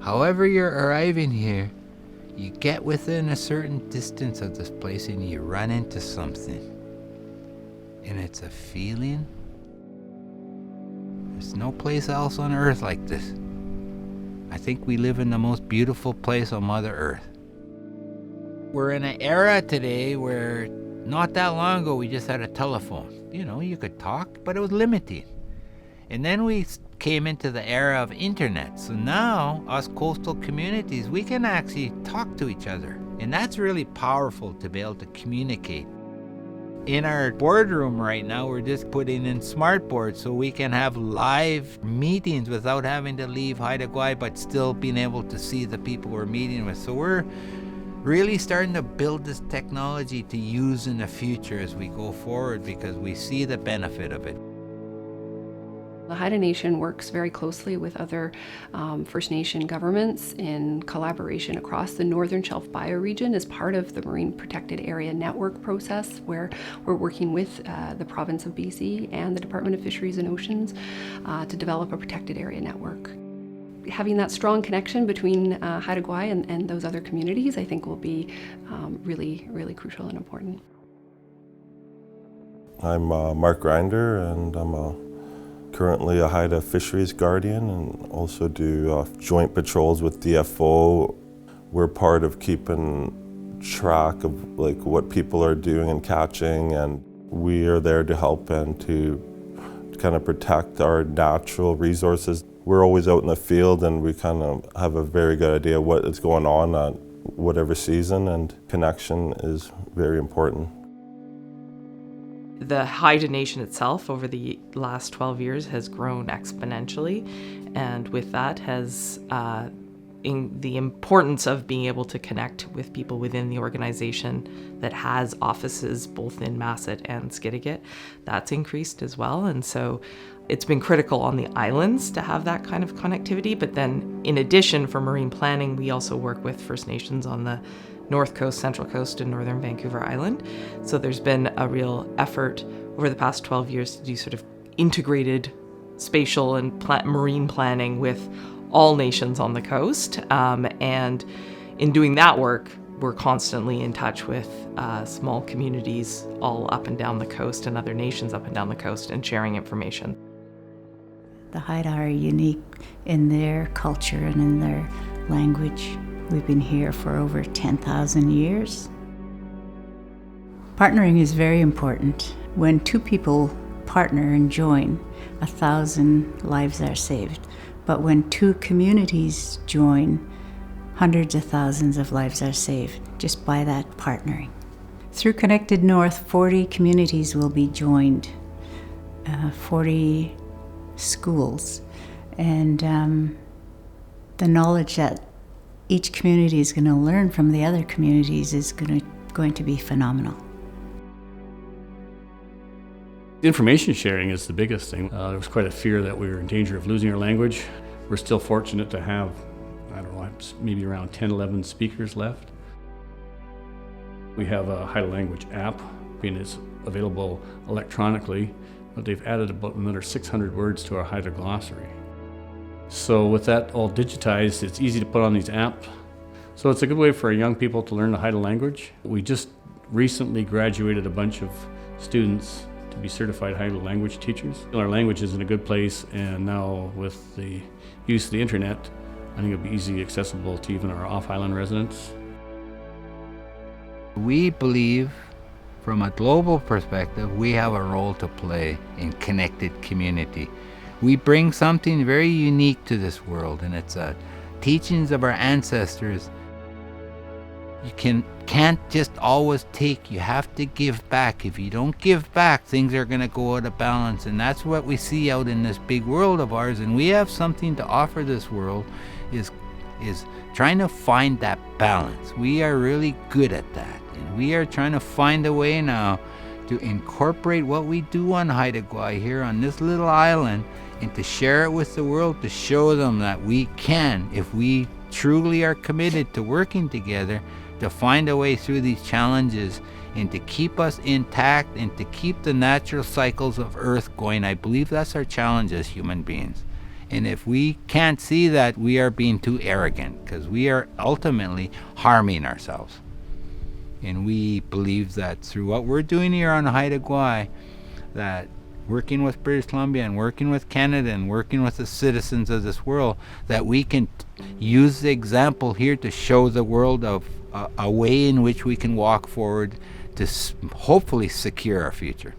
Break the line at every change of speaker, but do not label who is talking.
However you're arriving here, you get within a certain distance of this place and you run into something. And it's a feeling. There's no place else on earth like this. I think we live in the most beautiful place on Mother Earth. We're in an era today where not that long ago we just had a telephone. You know, you could talk, but it was limiting. And then we came into the era of internet. So now, us coastal communities, we can actually talk to each other. And that's really powerful to be able to communicate. In our boardroom right now, we're just putting in smart boards so we can have live meetings without having to leave HaidaGwaii, but still being able to see the people we're meeting with. So we're really starting to build this technology to use in the future as we go forward because we see the benefit of it.
The Haida Nation works very closely with other First Nation governments in collaboration across the Northern Shelf bioregion as part of the Marine Protected Area Network process, where we're working with the province of BC and the Department of Fisheries and Oceans to develop a protected area network. Having that strong connection between HaidaGwaii and those other communities, I think, will be really, really crucial and important.
I'm Mark Grinder, and I'm currently a Haida Fisheries Guardian and also do joint patrols with DFO. We're part of keeping track of what people are doing and catching, and we are there to help and to kind of protect our natural resources. We're always out in the field and we kind of have a very good idea what is going on at whatever season, and connection is very important.
The Haida Nation itself over the last 12 years has grown exponentially, and with that has in the importance of being able to connect with people within the organization that has offices both in Masset and Skidegate. That's increased as well, and so it's been critical on the islands to have that kind of connectivity. But then in addition, for marine planning, we also work with First Nations on the North Coast, Central Coast, and Northern Vancouver Island. So there's been a real effort over the past 12 years to do sort of integrated spatial and marine planning with all nations on the coast. And in doing that work, we're constantly in touch with small communities all up and down the coast and other nations up and down the coast and sharing information.
The Haida are unique in their culture and in their language. We've been here for over 10,000 years. Partnering is very important. When two people partner and join, 1,000 lives are saved. But when two communities join, hundreds of thousands of lives are saved just by that partnering. Through Connected North, 40 communities will be joined, 40 schools, and the knowledge that each community is going to learn from the other communities is going to be phenomenal.
Information sharing is the biggest thing. There was quite a fear that we were in danger of losing our language. We're still fortunate to have, I don't know, maybe around 10, 11 speakers left. We have a Haida language app, and it's available electronically, but they've added about another 600 words to our Haida glossary. So with that all digitized, it's easy to put on these apps. So it's a good way for young people to learn the Haida language. We just recently graduated a bunch of students to be certified Haida language teachers. Our language is in a good place, and now with the use of the internet, I think it'll be easily accessible to even our off-island residents.
We believe, from a global perspective, we have a role to play in connected community. We bring something very unique to this world, and it's teachings of our ancestors. You can't just always take, you have to give back. If you don't give back, things are going to go out of balance, and that's what we see out in this big world of ours, and we have something to offer this world, is trying to find that balance. We are really good at that, and we are trying to find a way now to incorporate what we do on HaidaGwaii here on this little island and to share it with the world, to show them that we can, if we truly are committed to working together, to find a way through these challenges and to keep us intact and to keep the natural cycles of Earth going. I believe that's our challenge as human beings. And if we can't see that, we are being too arrogant, because we are ultimately harming ourselves. And we believe that through what we're doing here on HaidaGwaii, that working with British Columbia and working with Canada and working with the citizens of this world, that we can use the example here to show the world of a way in which we can walk forward to hopefully secure our future.